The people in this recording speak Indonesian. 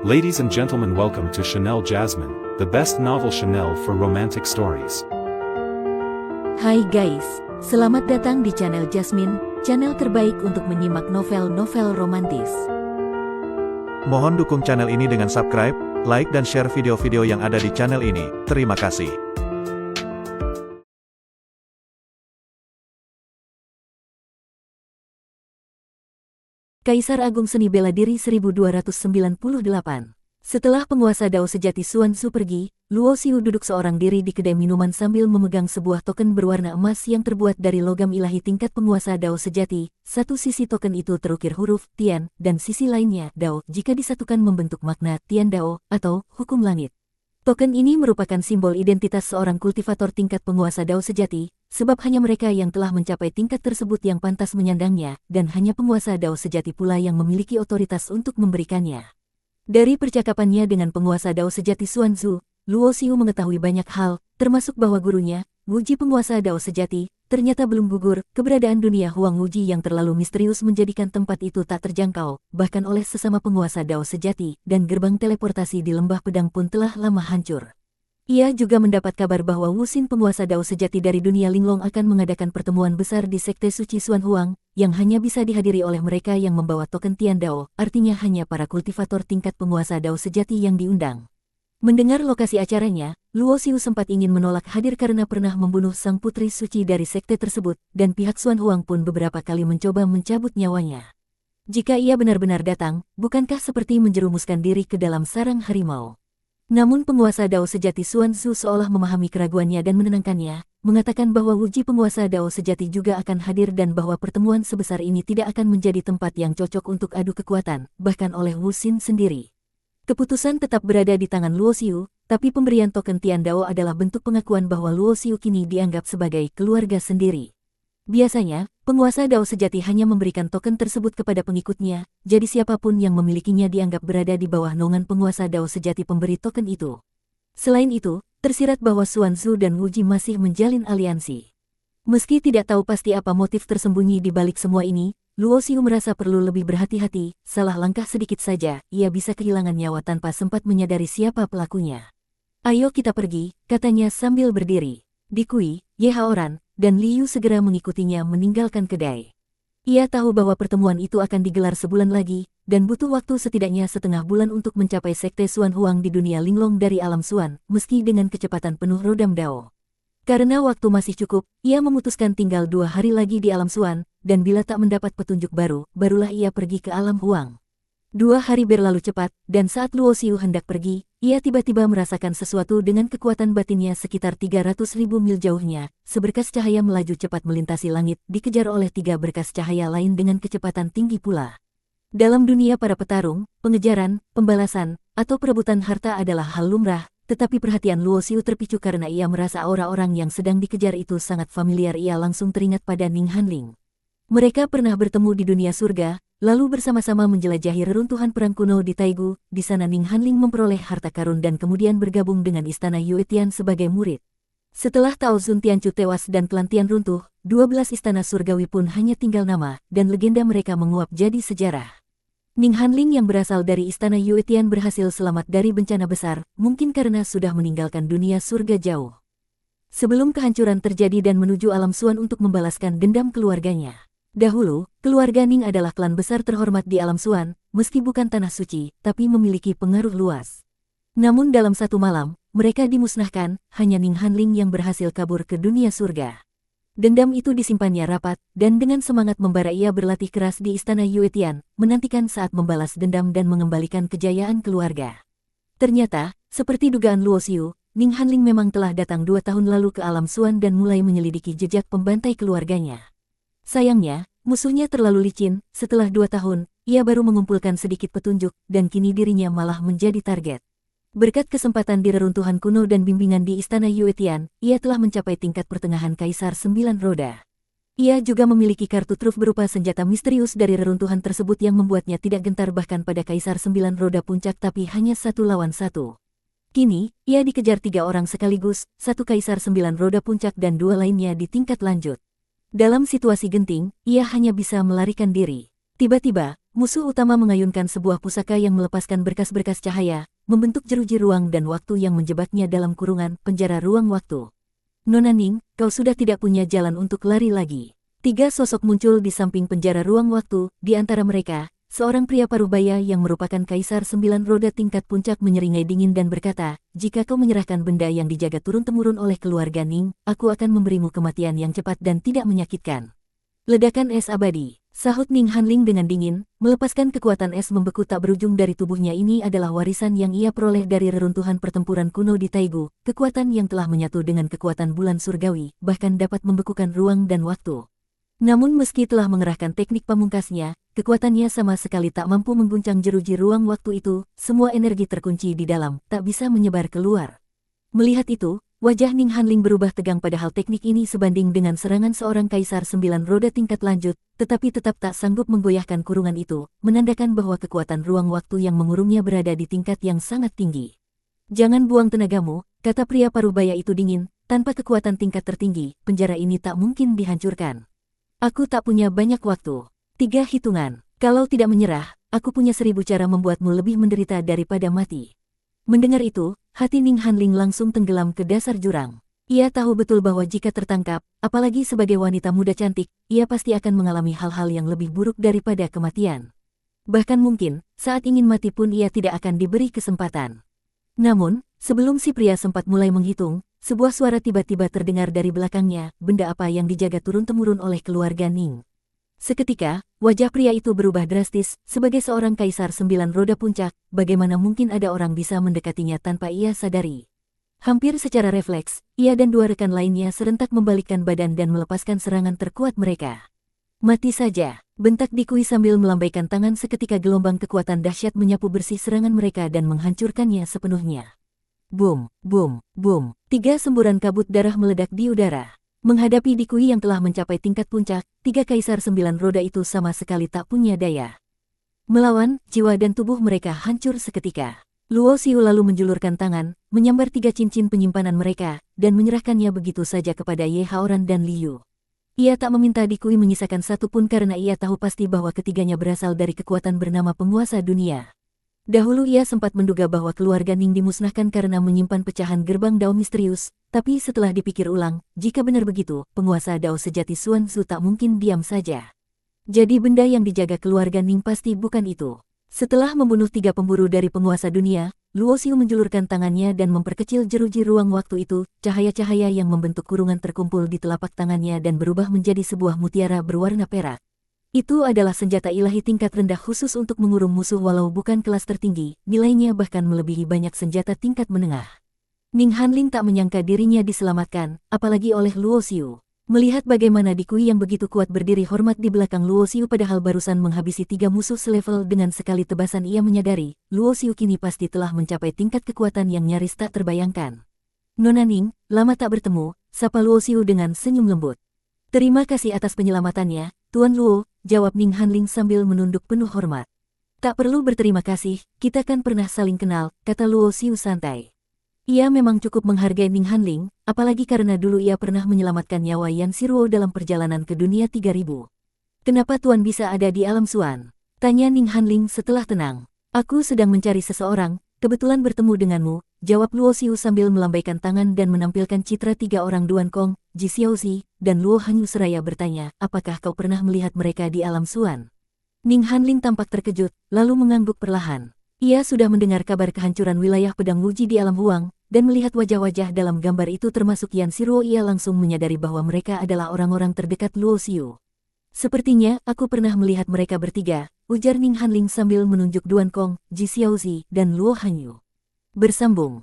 Ladies and gentlemen, welcome to Chanel Jasmine, the best novel Chanel for romantic stories. Hai guys, selamat datang di channel Jasmine, channel terbaik untuk menyimak novel-novel romantis. Mohon dukung channel ini dengan subscribe, like dan share video-video yang ada di channel ini. Terima kasih. Kaisar Agung Seni Bela Diri 1298. Setelah penguasa Dao sejati Xuan Zhu pergi, Luo Xiu duduk seorang diri di kedai minuman sambil memegang sebuah token berwarna emas yang terbuat dari logam ilahi tingkat penguasa Dao sejati. Satu sisi token itu terukir huruf Tian, dan sisi lainnya Dao jika disatukan membentuk makna Tian Dao atau hukum langit. Token ini merupakan simbol identitas seorang kultivator tingkat penguasa Dao sejati, sebab hanya mereka yang telah mencapai tingkat tersebut yang pantas menyandangnya, dan hanya penguasa Dao sejati pula yang memiliki otoritas untuk memberikannya. Dari percakapannya dengan penguasa Dao sejati Xuan Zhu, Luo Xiu mengetahui banyak hal, termasuk bahwa gurunya, Wuji penguasa Dao sejati, ternyata belum gugur. Keberadaan dunia Huang Wuji yang terlalu misterius menjadikan tempat itu tak terjangkau, bahkan oleh sesama penguasa Dao sejati, dan gerbang teleportasi di lembah pedang pun telah lama hancur. Ia juga mendapat kabar bahwa Wuxin penguasa Dao sejati dari dunia Linglong akan mengadakan pertemuan besar di Sekte Suci Xuan Huang, yang hanya bisa dihadiri oleh mereka yang membawa token Tian Dao, artinya hanya para kultivator tingkat penguasa Dao sejati yang diundang. Mendengar lokasi acaranya, Luo Xiu sempat ingin menolak hadir karena pernah membunuh sang putri suci dari sekte tersebut, dan pihak Xuan Huang pun beberapa kali mencoba mencabut nyawanya. Jika ia benar-benar datang, bukankah seperti menjerumuskan diri ke dalam sarang harimau? Namun penguasa Dao sejati Xuan Zhu seolah memahami keraguannya dan menenangkannya, mengatakan bahwa Wuji penguasa Dao sejati juga akan hadir dan bahwa pertemuan sebesar ini tidak akan menjadi tempat yang cocok untuk adu kekuatan, bahkan oleh Wuxin sendiri. Keputusan tetap berada di tangan Luo Xiu, tapi pemberian token Tian Dao adalah bentuk pengakuan bahwa Luo Xiu kini dianggap sebagai keluarga sendiri. Biasanya, penguasa Dao sejati hanya memberikan token tersebut kepada pengikutnya, jadi siapapun yang memilikinya dianggap berada di bawah naungan penguasa Dao sejati pemberi token itu. Selain itu, tersirat bahwa Xuan Zhu dan Wuji masih menjalin aliansi. Meski tidak tahu pasti apa motif tersembunyi di balik semua ini, Luo Xiu merasa perlu lebih berhati-hati. Salah langkah sedikit saja, ia bisa kehilangan nyawa tanpa sempat menyadari siapa pelakunya. Ayo kita pergi, katanya sambil berdiri. Di Kui, Ye Haoran, dan Liu segera mengikutinya meninggalkan kedai. Ia tahu bahwa pertemuan itu akan digelar sebulan lagi, dan butuh waktu setidaknya setengah bulan untuk mencapai Sekte Xuan Huang di dunia Linglong dari alam Xuan, meski dengan kecepatan penuh rodam Dao. Karena waktu masih cukup, ia memutuskan tinggal 2 hari lagi di alam Xuan, dan bila tak mendapat petunjuk baru, barulah ia pergi ke alam Huang. 2 hari berlalu cepat, dan saat Luo Xiu hendak pergi, ia tiba-tiba merasakan sesuatu dengan kekuatan batinnya sekitar 300.000 mil jauhnya. Seberkas cahaya melaju cepat melintasi langit, dikejar oleh 3 berkas cahaya lain dengan kecepatan tinggi pula. Dalam dunia para petarung, pengejaran, pembalasan, atau perebutan harta adalah hal lumrah, tetapi perhatian Luo Xiu terpicu karena ia merasa aura orang yang sedang dikejar itu sangat familiar. Ia langsung teringat pada Ning Hanling. Mereka pernah bertemu di dunia surga, lalu bersama-sama menjelajahi reruntuhan perang kuno di Taigu. Di sana Ning Hanling memperoleh harta karun dan kemudian bergabung dengan istana Yue Tian sebagai murid. Setelah Tao Zun Tianchu tewas dan klan Tian runtuh, 12 istana surgawi pun hanya tinggal nama, dan legenda mereka menguap jadi sejarah. Ning Hanling yang berasal dari istana Yue Tian berhasil selamat dari bencana besar, mungkin karena sudah meninggalkan dunia surga jauh sebelum kehancuran terjadi dan menuju alam Xuan untuk membalaskan dendam keluarganya. Dahulu, keluarga Ning adalah klan besar terhormat di alam Xuan, meski bukan tanah suci, tapi memiliki pengaruh luas. Namun dalam satu malam, mereka dimusnahkan, hanya Ning Hanling yang berhasil kabur ke dunia surga. Dendam itu disimpannya rapat, dan dengan semangat membara ia berlatih keras di istana Yue Tian, menantikan saat membalas dendam dan mengembalikan kejayaan keluarga. Ternyata, seperti dugaan Luo Xiu, Ning Hanling memang telah datang 2 tahun lalu ke alam Xuan dan mulai menyelidiki jejak pembantai keluarganya. Sayangnya, musuhnya terlalu licin. Setelah 2 tahun, ia baru mengumpulkan sedikit petunjuk, dan kini dirinya malah menjadi target. Berkat kesempatan di reruntuhan kuno dan bimbingan di istana Yue Tian, ia telah mencapai tingkat pertengahan Kaisar 9 Roda. Ia juga memiliki kartu truf berupa senjata misterius dari reruntuhan tersebut yang membuatnya tidak gentar bahkan pada Kaisar 9 Roda puncak, tapi hanya 1 lawan 1. Kini, ia dikejar 3 orang sekaligus, 1 Kaisar 9 Roda puncak dan 2 lainnya di tingkat lanjut. Dalam situasi genting, ia hanya bisa melarikan diri. Tiba-tiba, musuh utama mengayunkan sebuah pusaka yang melepaskan berkas-berkas cahaya, membentuk jeruji ruang dan waktu yang menjebaknya dalam kurungan penjara ruang waktu. Nona Ning, kau sudah tidak punya jalan untuk lari lagi. 3 sosok muncul di samping penjara ruang waktu, di antara mereka, seorang pria parubaya yang merupakan kaisar 9 roda tingkat puncak menyeringai dingin dan berkata, jika kau menyerahkan benda yang dijaga turun-temurun oleh keluarga Ning, aku akan memberimu kematian yang cepat dan tidak menyakitkan. Ledakan es abadi, sahut Ning Hanling dengan dingin, melepaskan kekuatan es membeku tak berujung dari tubuhnya. Ini adalah warisan yang ia peroleh dari reruntuhan pertempuran kuno di Taigu, kekuatan yang telah menyatu dengan kekuatan bulan surgawi, bahkan dapat membekukan ruang dan waktu. Namun meski telah mengerahkan teknik pamungkasnya, kekuatannya sama sekali tak mampu mengguncang jeruji ruang waktu itu, semua energi terkunci di dalam, tak bisa menyebar keluar. Melihat itu, wajah Ning Hanling berubah tegang padahal teknik ini sebanding dengan serangan seorang kaisar 9 roda tingkat lanjut, tetapi tetap tak sanggup menggoyahkan kurungan itu, menandakan bahwa kekuatan ruang waktu yang mengurungnya berada di tingkat yang sangat tinggi. Jangan buang tenagamu, kata pria parubaya itu dingin, tanpa kekuatan tingkat tertinggi, penjara ini tak mungkin dihancurkan. Aku tak punya banyak waktu. 3 hitungan. Kalau tidak menyerah, aku punya 1000 cara membuatmu lebih menderita daripada mati. Mendengar itu, hati Ning Hanling langsung tenggelam ke dasar jurang. Ia tahu betul bahwa jika tertangkap, apalagi sebagai wanita muda cantik, ia pasti akan mengalami hal-hal yang lebih buruk daripada kematian. Bahkan mungkin, saat ingin mati pun ia tidak akan diberi kesempatan. Namun, sebelum si pria sempat mulai menghitung, sebuah suara tiba-tiba terdengar dari belakangnya, benda apa yang dijaga turun-temurun oleh keluarga Ning. Seketika, wajah pria itu berubah drastis, sebagai seorang kaisar 9 roda puncak, bagaimana mungkin ada orang bisa mendekatinya tanpa ia sadari. Hampir secara refleks, ia dan 2 rekan lainnya serentak membalikkan badan dan melepaskan serangan terkuat mereka. Mati saja, bentak Dikui sambil melambaikan tangan. Seketika gelombang kekuatan dahsyat menyapu bersih serangan mereka dan menghancurkannya sepenuhnya. Boom, boom, boom. 3 semburan kabut darah meledak di udara. Menghadapi Dikui yang telah mencapai tingkat puncak, 3 kaisar 9 roda itu sama sekali tak punya daya. Melawan, jiwa dan tubuh mereka hancur seketika. Luo Xiu lalu menjulurkan tangan, menyambar 3 cincin penyimpanan mereka, dan menyerahkannya begitu saja kepada Ye Haoran dan Liu. Ia tak meminta Dikui menyisakan satu pun karena ia tahu pasti bahwa ketiganya berasal dari kekuatan bernama penguasa dunia. Dahulu ia sempat menduga bahwa keluarga Ning dimusnahkan karena menyimpan pecahan gerbang Dao misterius, tapi setelah dipikir ulang, jika benar begitu, penguasa Dao sejati Xuan Zu tak mungkin diam saja. Jadi benda yang dijaga keluarga Ning pasti bukan itu. Setelah membunuh 3 pemburu dari penguasa dunia, Luo Xiu menjulurkan tangannya dan memperkecil jeruji ruang waktu itu, cahaya-cahaya yang membentuk kurungan terkumpul di telapak tangannya dan berubah menjadi sebuah mutiara berwarna perak. Itu adalah senjata ilahi tingkat rendah khusus untuk mengurung musuh walau bukan kelas tertinggi, nilainya bahkan melebihi banyak senjata tingkat menengah. Ning Hanling tak menyangka dirinya diselamatkan, apalagi oleh Luo Xiu. Melihat bagaimana Dikui yang begitu kuat berdiri hormat di belakang Luo Xiu padahal barusan menghabisi 3 musuh selevel dengan sekali tebasan, ia menyadari, Luo Xiu kini pasti telah mencapai tingkat kekuatan yang nyaris tak terbayangkan. Nona Ning, lama tak bertemu, sapa Luo Xiu dengan senyum lembut. Terima kasih atas penyelamatannya, Tuan Luo, jawab Ning Hanling sambil menunduk penuh hormat. Tak perlu berterima kasih, kita kan pernah saling kenal, kata Luo Xiu santai. Ia memang cukup menghargai Ning Hanling, apalagi karena dulu ia pernah menyelamatkan nyawa Yan Siruo dalam perjalanan ke dunia 3000. Kenapa Tuan bisa ada di alam Xuan? Tanya Ning Hanling setelah tenang. Aku sedang mencari seseorang, kebetulan bertemu denganmu, jawab Luo Xiu sambil melambaikan tangan dan menampilkan citra 3 orang Duan Kong, Ji Xiaozi, dan Luo Hanyu seraya bertanya, apakah kau pernah melihat mereka di alam Xuan? Ning Hanling tampak terkejut, lalu mengangguk perlahan. Ia sudah mendengar kabar kehancuran wilayah pedang Wuji di alam Huang, dan melihat wajah-wajah dalam gambar itu termasuk Yan Siruo, ia langsung menyadari bahwa mereka adalah orang-orang terdekat Luo Xiu. Sepertinya, aku pernah melihat mereka bertiga, ujar Ning Hanling sambil menunjuk Duan Kong, Ji Xiaozi, dan Luo Hanyu. Bersambung.